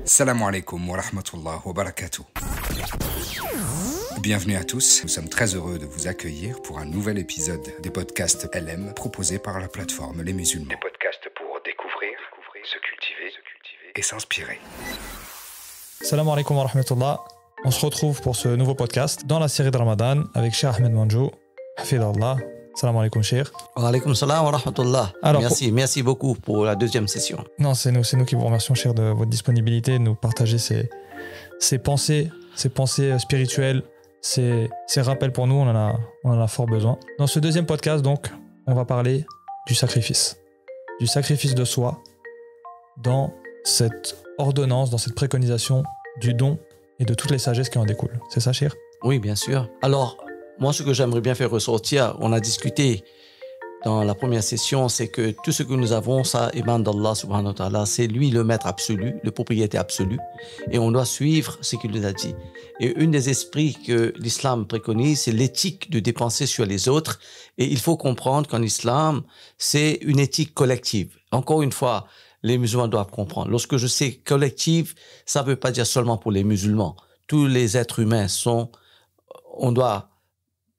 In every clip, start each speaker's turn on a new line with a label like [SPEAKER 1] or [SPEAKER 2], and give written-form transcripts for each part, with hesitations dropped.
[SPEAKER 1] Salam alaikum wa rahmatullah wa barakatuh. Bienvenue à tous, nous sommes très heureux de vous accueillir pour un nouvel épisode des podcasts LM proposés par la plateforme Les Musulmans. Des podcasts pour découvrir, se cultiver et s'inspirer.
[SPEAKER 2] Salam alaikum wa rahmatullah. On se retrouve pour ce nouveau podcast dans la série de Ramadan avec Cheikh Ahmed Manjou. Hafidallah. Salam alaikum Cheikh.
[SPEAKER 3] Wa alaikum salam wa rahmatullah. Alors, merci beaucoup pour la deuxième session.
[SPEAKER 2] Non, c'est nous qui vous remercions Cheikh de votre disponibilité, de nous partager ces pensées spirituelles, ces rappels pour nous, on en a fort besoin. Dans ce deuxième podcast donc, on va parler du sacrifice de soi dans cette ordonnance, dans cette préconisation du don et de toutes les sagesses qui en découlent. C'est ça, Cheikh?
[SPEAKER 3] Oui, bien sûr. Alors, moi, ce que j'aimerais bien faire ressortir, on a discuté dans la première session, c'est que tout ce que nous avons, ça émane d'Allah subhanahu wa ta'ala, c'est lui le maître absolu, le propriétaire absolu, et on doit suivre ce qu'il nous a dit. Et une des esprits que l'islam préconise, c'est l'éthique de dépenser sur les autres, et il faut comprendre qu'en islam, c'est une éthique collective. Encore une fois, les musulmans doivent comprendre. Lorsque je sais collective, ça ne veut pas dire seulement pour les musulmans. Tous les êtres humains on doit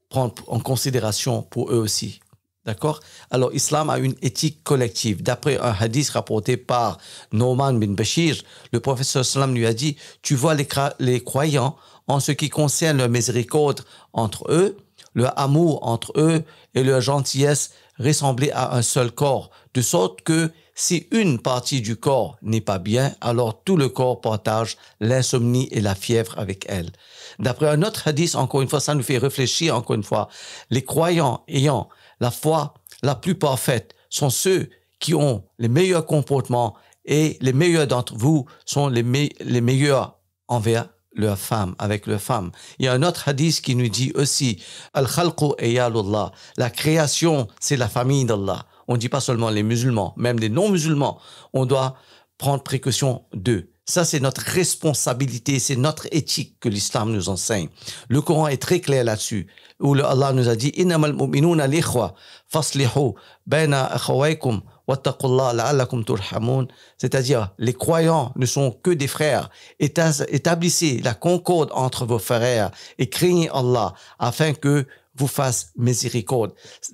[SPEAKER 3] prendre en considération pour eux aussi. D'accord? Alors, l'islam a une éthique collective. D'après un hadith rapporté par Nouman bin Bashir, le prophète sallam lui a dit, tu vois les croyants en ce qui concerne leur miséricorde entre eux, leur amour entre eux et leur gentillesse ressembler à un seul corps, de sorte que si une partie du corps n'est pas bien, alors tout le corps partage l'insomnie et la fièvre avec elle. D'après un autre hadith, encore une fois, ça nous fait réfléchir, encore une fois, les croyants ayant la foi la plus parfaite sont ceux qui ont les meilleurs comportements et les meilleurs d'entre vous sont les meilleurs envers leurs femmes, avec leurs femmes. Il y a un autre hadith qui nous dit aussi « Al-khalqu eyalullah » la création, c'est la famille d'Allah. On ne dit pas seulement les musulmans, même les non-musulmans, on doit prendre précaution d'eux. Ça, c'est notre responsabilité, c'est notre éthique que l'islam nous enseigne. Le Coran est très clair là-dessus, où Allah nous a dit « Innamal mu'minuna l'ikhwa, faslihu baina akhawaykum, wattaqullah la'allakum turhamun » c'est-à-dire, les croyants ne sont que des frères. Établissez la concorde entre vos frères et craignez Allah afin que vous fasse miséricorde.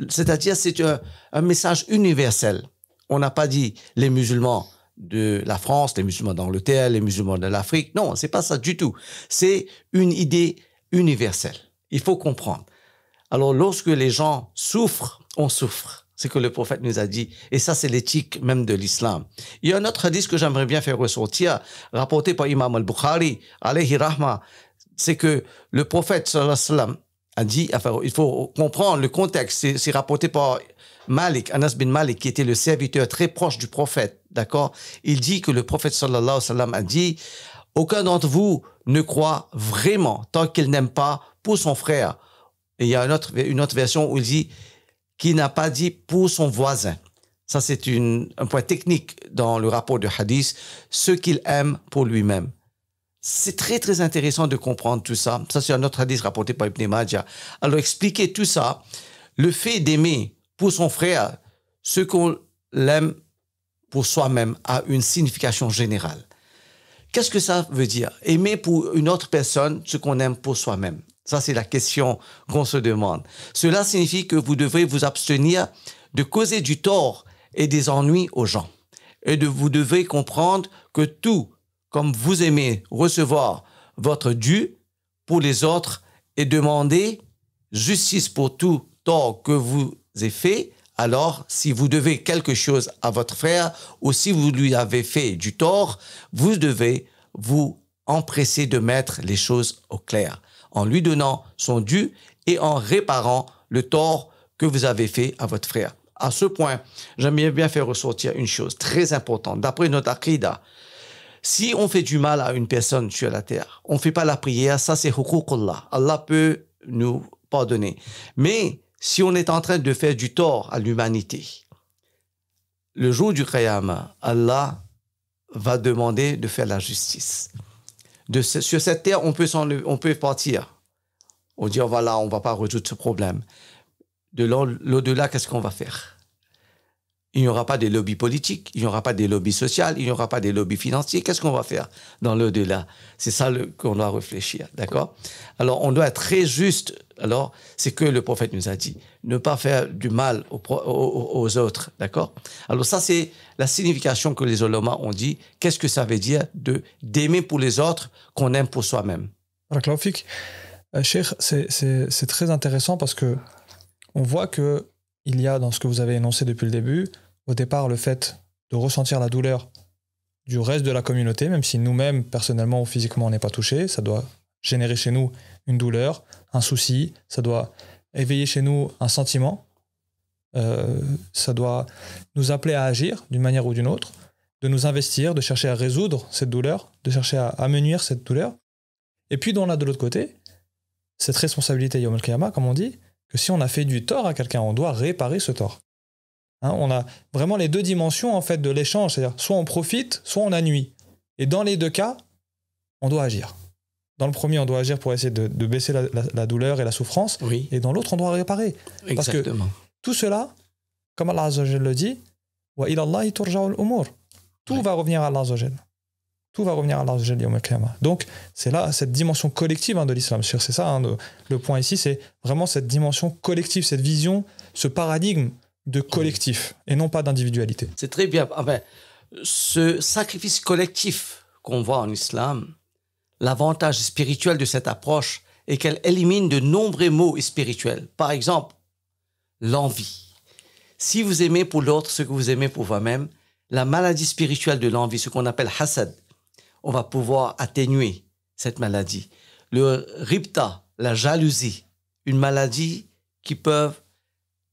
[SPEAKER 3] C'est-à-dire, c'est un message universel. On n'a pas dit les musulmans de la France, les musulmans d'Angleterre, les musulmans de l'Afrique. Non, c'est pas ça du tout. C'est une idée universelle. Il faut comprendre. Alors, lorsque les gens souffrent, on souffre. C'est ce que le prophète nous a dit. Et ça, c'est l'éthique même de l'islam. Il y a un autre hadith que j'aimerais bien faire ressortir, rapporté par Imam al-Bukhari, alayhi rahma. C'est que le prophète, sallallahu alayhi wa sallam, a dit, enfin, il faut comprendre le contexte, c'est rapporté par Malik, Anas bin Malik, qui était le serviteur très proche du prophète, d'accord? Il dit que le prophète sallallahu alayhi wa sallam a dit, aucun d'entre vous ne croit vraiment tant qu'il n'aime pas pour son frère. Et il y a une autre version où il dit, qui n'a pas dit pour son voisin. Ça, c'est un point technique dans le rapport de hadith, ce qu'il aime pour lui-même. C'est très, très intéressant de comprendre tout ça. Ça, c'est un autre hadith rapporté par Ibn Majah. Alors, expliquer tout ça, le fait d'aimer pour son frère ce qu'on l'aime pour soi-même a une signification générale. Qu'est-ce que ça veut dire? Aimer pour une autre personne ce qu'on aime pour soi-même. Ça, c'est la question qu'on se demande. Cela signifie que vous devrez vous abstenir de causer du tort et des ennuis aux gens. Et vous devez comprendre que tout comme vous aimez recevoir votre dû pour les autres et demander justice pour tout tort que vous avez fait, alors si vous devez quelque chose à votre frère ou si vous lui avez fait du tort, vous devez vous empresser de mettre les choses au clair, en lui donnant son dû et en réparant le tort que vous avez fait à votre frère. À ce point, j'aimerais bien faire ressortir une chose très importante. D'après notre aqidah, si on fait du mal à une personne sur la terre, on ne fait pas la prière, ça c'est huququllah. Allah peut nous pardonner. Mais si on est en train de faire du tort à l'humanité, le jour du Qiyamah, Allah va demander de faire la justice. Sur cette terre, on peut partir. On dit, voilà, on ne va pas résoudre ce problème. De l'au-delà, qu'est-ce qu'on va faire? il n'y aura pas des lobbies politiques, il n'y aura pas des lobbies sociaux, il n'y aura pas des lobbies financiers. Qu'est-ce qu'on va faire dans l'au-delà? C'est ça qu'on doit réfléchir, d'accord? Alors, on doit être très juste. Alors, c'est que le prophète nous a dit. Ne pas faire du mal aux autres, d'accord? Alors, ça, c'est la signification que les ulémas ont dit. Qu'est-ce que ça veut dire d'aimer pour les autres qu'on aime pour soi-même?
[SPEAKER 2] Barakallahu-fik. Cheikh, c'est très intéressant parce que on voit que il y a dans ce que vous avez énoncé depuis le début, au départ, le fait de ressentir la douleur du reste de la communauté, même si nous-mêmes, personnellement ou physiquement, on n'est pas touchés, ça doit générer chez nous une douleur, un souci, ça doit éveiller chez nous un sentiment, ça doit nous appeler à agir d'une manière ou d'une autre, de nous investir, de chercher à résoudre cette douleur, de chercher à amenuire cette douleur. Et puis, on a de l'autre côté cette responsabilité Yawm al-Qiyamah, comme on dit, que si on a fait du tort à quelqu'un, on doit réparer ce tort. Hein, on a vraiment les deux dimensions en fait de l'échange, c'est-à-dire soit on profite, soit on nuit. Et dans les deux cas, on doit agir. Dans le premier, on doit agir pour essayer de baisser la douleur et la souffrance,
[SPEAKER 3] oui.
[SPEAKER 2] Et dans l'autre, on doit réparer.
[SPEAKER 3] Exactement.
[SPEAKER 2] Parce que tout cela, comme Allah Azza wa Jalla le dit, wa ila Allahi turja'ul umur. Tout va revenir à Allah Azza wa Jalla. Tout va revenir à Allah Azza wa Jalla yawm al-qiyamah. Donc, c'est là cette dimension collective de l'islam. C'est ça, le point ici, c'est vraiment cette dimension collective, cette vision, ce paradigme de collectif et non pas d'individualité.
[SPEAKER 3] C'est très bien. Enfin, ce sacrifice collectif qu'on voit en islam, l'avantage spirituel de cette approche est qu'elle élimine de nombreux maux spirituels. Par exemple, l'envie. Si vous aimez pour l'autre ce que vous aimez pour vous-même, la maladie spirituelle de l'envie, ce qu'on appelle hasad, on va pouvoir atténuer cette maladie. Le ribta, la jalousie, une maladie qui peut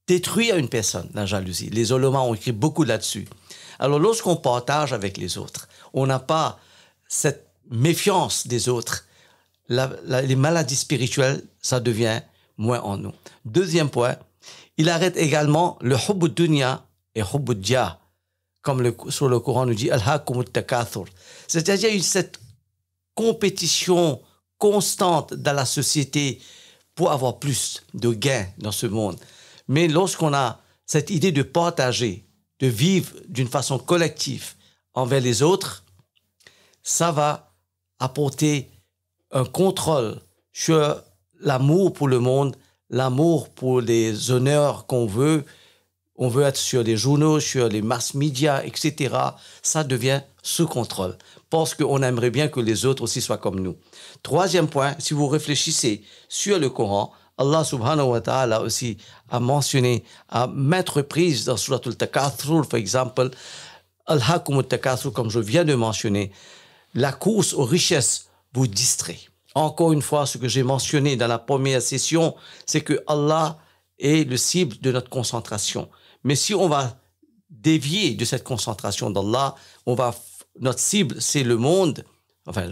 [SPEAKER 3] détruire une personne, la jalousie. Les ulémas ont écrit beaucoup là-dessus. Alors, lorsqu'on partage avec les autres, on n'a pas cette méfiance des autres. Les maladies spirituelles, ça devient moins en nous. Deuxième point, il arrête également le hubb dunya et hubb dia, comme sur le Coran nous dit, al-hakum takathur. C'est-à-dire cette compétition constante dans la société pour avoir plus de gains dans ce monde. Mais lorsqu'on a cette idée de partager, de vivre d'une façon collective envers les autres, ça va apporter un contrôle sur l'amour pour le monde, l'amour pour les honneurs qu'on veut. On veut être sur les journaux, sur les mass médias, etc. Ça devient sous contrôle parce qu'on aimerait bien que les autres aussi soient comme nous. Troisième point, si vous réfléchissez sur le Coran, Allah subhanahu wa ta'ala aussi a mentionné à maintes reprises dans Surat al-Takathur, par exemple, Al-Hakum al-Takathur, comme je viens de mentionner, la course aux richesses vous distrait. Encore une fois, ce que j'ai mentionné dans la première session, c'est que Allah est le cible de notre concentration. Mais si on va dévier de cette concentration d'Allah, notre cible, c'est le monde. Enfin,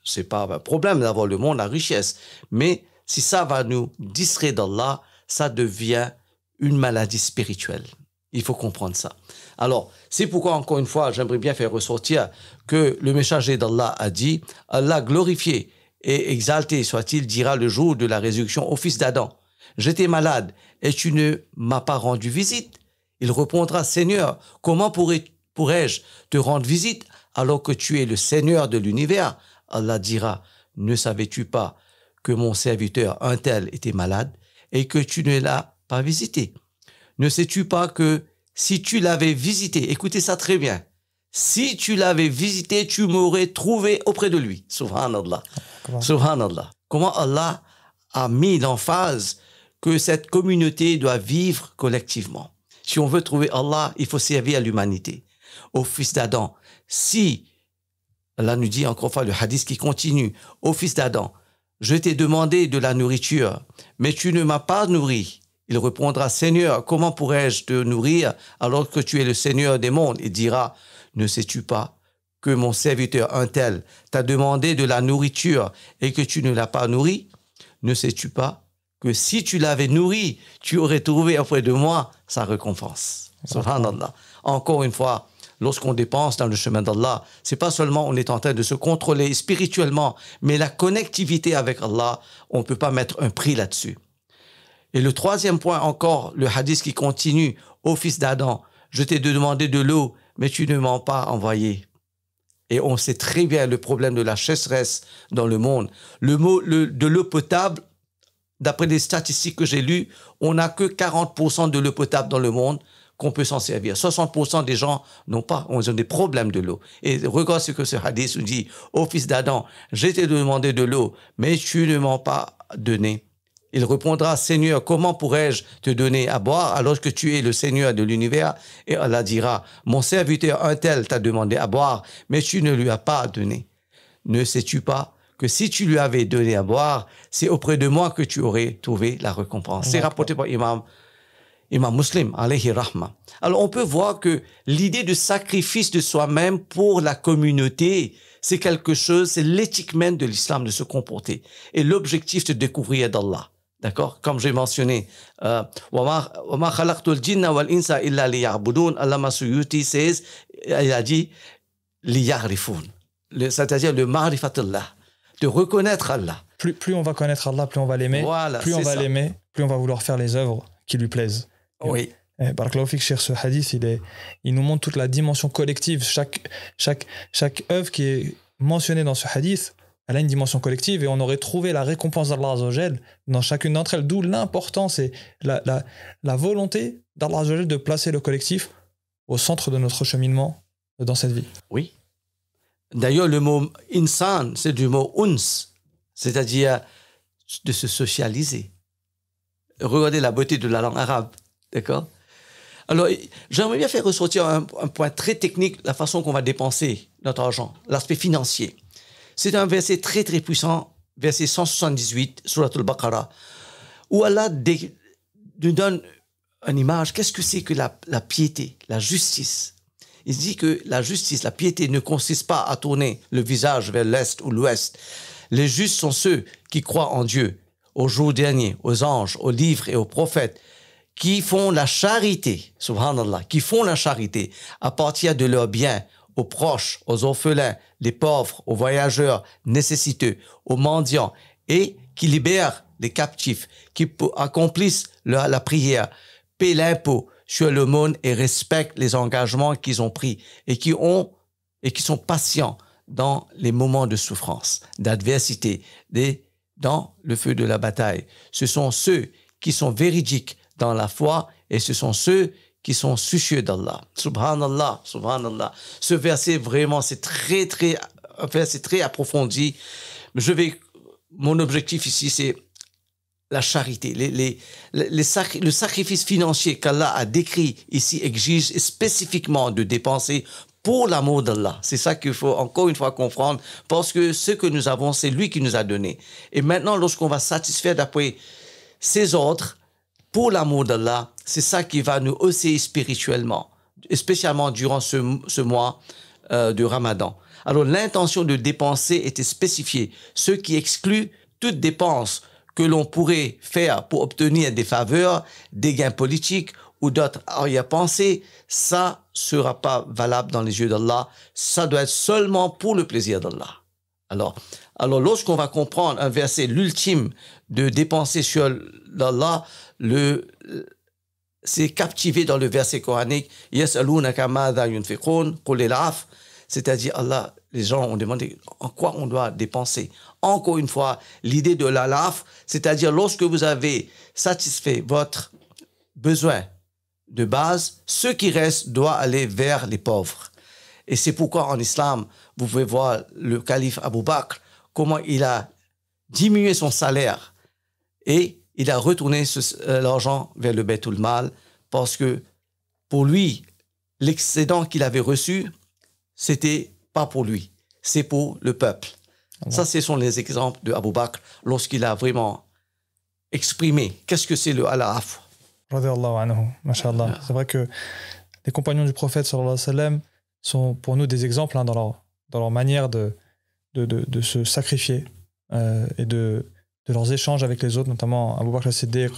[SPEAKER 3] c'est pas un problème d'avoir le monde, la richesse. Mais si ça va nous distraire d'Allah, ça devient une maladie spirituelle. Il faut comprendre ça. Alors, c'est pourquoi, encore une fois, j'aimerais bien faire ressortir que le messager d'Allah a dit « Allah glorifié et exalté soit-il dira le jour de la résurrection au fils d'Adam. J'étais malade et tu ne m'as pas rendu visite. » Il répondra « Seigneur, comment pourrais-je te rendre visite alors que tu es le Seigneur de l'univers ?» Allah dira « Ne savais-tu pas que mon serviteur un tel était malade et que tu ne l'as pas visité? Ne sais-tu pas que si tu l'avais visité, écoutez ça très bien, si tu l'avais visité, tu m'aurais trouvé auprès de lui. » Subhanallah. Subhanallah. Comment Allah a mis l'emphase que cette communauté doit vivre collectivement. Si on veut trouver Allah, il faut servir à l'humanité. Au fils d'Adam, si, Allah nous dit encore une fois le hadith qui continue, au fils d'Adam, je t'ai demandé de la nourriture, mais tu ne m'as pas nourri. Il répondra, Seigneur, comment pourrais-je te nourrir alors que tu es le Seigneur des mondes? Il dira, ne sais-tu pas que mon serviteur un tel t'a demandé de la nourriture et que tu ne l'as pas nourri? Ne sais-tu pas que si tu l'avais nourri, tu aurais trouvé auprès de moi sa récompense? Subhanallah. Encore une fois, lorsqu'on dépense dans le chemin d'Allah, c'est pas seulement on est en train de se contrôler spirituellement, mais la connectivité avec Allah, on ne peut pas mettre un prix là-dessus. Et le troisième point encore, le hadith qui continue, au fils d'Adam, je t'ai demandé de l'eau, mais tu ne m'en as pas envoyé. Et on sait très bien le problème de la sécheresse dans le monde. De l'eau potable, d'après les statistiques que j'ai lues, on n'a que 40% de l'eau potable dans le monde qu'on peut s'en servir. 60% des gens n'ont pas, ont des problèmes de l'eau. Et regarde ce que ce hadith nous dit. Ô fils d'Adam, je t'ai demandé de l'eau, mais tu ne m'en as pas donné. Il répondra, Seigneur, comment pourrais-je te donner à boire alors que tu es le Seigneur de l'univers? Et Allah dira, mon serviteur un tel t'a demandé à boire, mais tu ne lui as pas donné. Ne sais-tu pas que si tu lui avais donné à boire, c'est auprès de moi que tu aurais trouvé la récompense. C'est rapporté par Imam Muslim, alayhi rahma. Alors on peut voir que l'idée de sacrifice de soi-même pour la communauté, c'est quelque chose, c'est l'éthique même de l'islam de se comporter. Et l'objectif de découvrir d'Allah. D'accord? Comme j'ai mentionné, وَمَا خَلَقْتُ الْجِنَّ وَالْإِنسَ إِلَّا لِيَعْبُدُونَ. Allama Suyuti says, il a dit, لِيَعْرِفُونَ. C'est-à-dire le ma'rifatullah, de reconnaître Allah.
[SPEAKER 2] Plus on va connaître Allah, plus on va l'aimer.
[SPEAKER 3] Voilà,
[SPEAKER 2] plus on va l'aimer, plus on va vouloir faire les œuvres qui lui plaisent.
[SPEAKER 3] Oui.
[SPEAKER 2] Barakallahu fik, cher, ce hadith, il nous montre toute la dimension collective. Chaque œuvre qui est mentionnée dans ce hadith, elle a une dimension collective et on aurait trouvé la récompense d'Allah Azza wa Jal dans chacune d'entre elles. D'où l'importance et la volonté d'Allah Azza wa Jal de placer le collectif au centre de notre cheminement dans cette vie.
[SPEAKER 3] Oui. D'ailleurs, le mot insan, c'est du mot uns, c'est-à-dire de se socialiser. Regardez la beauté de la langue arabe, d'accord? Alors, j'aimerais bien faire ressortir un point très technique, la façon qu'on va dépenser notre argent, l'aspect financier. C'est un verset très très puissant, verset 178, Surat al-Baqarah, où Allah nous donne une image. Qu'est-ce que c'est que la piété, la justice? Il dit que la justice, la piété ne consiste pas à tourner le visage vers l'est ou l'ouest. Les justes sont ceux qui croient en Dieu, au jour dernier, aux anges, aux livres et aux prophètes, qui font la charité, subhanallah, qui font la charité à partir de leurs biens aux proches, aux orphelins, les pauvres, aux voyageurs nécessiteux, aux mendiants, et qui libèrent les captifs, qui accomplissent la prière, paient l'impôt sur le monde et respectent les engagements qu'ils ont pris et qui sont patients dans les moments de souffrance, d'adversité, dans le feu de la bataille. Ce sont ceux qui sont véridiques dans la foi et ce sont ceux qui sont soucieux d'Allah. Subhanallah, subhanallah. Ce verset, vraiment, c'est un verset très approfondi. Mon objectif ici, c'est la charité. Le sacrifice financier qu'Allah a décrit ici exige spécifiquement de dépenser pour l'amour d'Allah. C'est ça qu'il faut encore une fois comprendre, parce que ce que nous avons, c'est lui qui nous a donné. Et maintenant, lorsqu'on va satisfaire d'après ses ordres, pour l'amour d'Allah, c'est ça qui va nous hausser spirituellement, spécialement durant ce mois de Ramadan. Alors, l'intention de dépenser était spécifiée, ce qui exclut toute dépense que l'on pourrait faire pour obtenir des faveurs, des gains politiques ou d'autres arrière-pensées. Ça sera pas valable dans les yeux d'Allah. Ça doit être seulement pour le plaisir d'Allah. Alors, lorsqu'on va comprendre un verset, l'ultime de dépenser sur l'Allah, c'est captivé dans le verset coranique. Yas'alunaka madha yunfiqun qul al-'af. C'est-à-dire, Allah, les gens ont demandé en quoi on doit dépenser. Encore une fois, l'idée de l'alaf, c'est-à-dire lorsque vous avez satisfait votre besoin de base, ce qui reste doit aller vers les pauvres. Et c'est pourquoi en islam, vous pouvez voir le calife Abu Bakr, comment il a diminué son salaire et il a retourné l'argent vers le Baytul Mal parce que pour lui, l'excédent qu'il avait reçu, c'était pas pour lui, c'est pour le peuple. Ouais. Ça, ce sont les exemples de Abu Bakr lorsqu'il a vraiment exprimé qu'est-ce que c'est le al-af.
[SPEAKER 2] Radiyallahu anhu, mashallah. C'est vrai que les compagnons du prophète sallallahu alayhi wa sallam sont pour nous des exemples dans leur manière de se sacrifier et de leurs échanges avec les autres, notamment Abu Bakr as-Siddiq,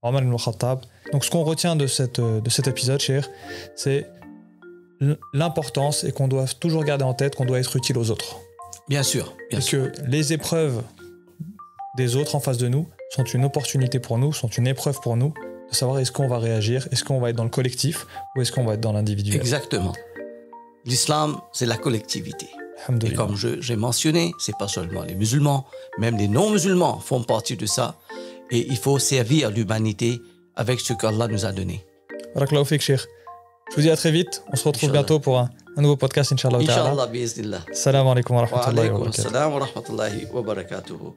[SPEAKER 2] Omar ibn al-Khattab. Donc ce qu'on retient de cet épisode, cher, c'est l'importance et qu'on doit toujours garder en tête qu'on doit être utile aux autres.
[SPEAKER 3] Bien sûr.
[SPEAKER 2] Que les épreuves des autres en face de nous sont une opportunité pour nous, sont une épreuve pour nous, de savoir est-ce qu'on va réagir, est-ce qu'on va être dans le collectif ou est-ce qu'on va être dans l'individuel.
[SPEAKER 3] Exactement. L'islam, c'est la collectivité. Et
[SPEAKER 2] Alhamdoulilah.
[SPEAKER 3] comme j'ai mentionné, c'est pas seulement les musulmans, même les non-musulmans font partie de ça. Et il faut servir l'humanité avec ce qu'Allah nous a donné.
[SPEAKER 2] Barakallahu fik, Cheikh. Je vous dis à très vite. On se retrouve
[SPEAKER 3] Inch'Allah.
[SPEAKER 2] bientôt pour un nouveau podcast, Inch'Allah.
[SPEAKER 3] Inch'Allah, bi'iznillah.
[SPEAKER 2] Salam alaikum wa
[SPEAKER 3] Wa
[SPEAKER 2] rahmatullahi wa
[SPEAKER 3] alaykum
[SPEAKER 2] barakatuh.
[SPEAKER 3] assalam wa rahmatullahi wa barakatuhu.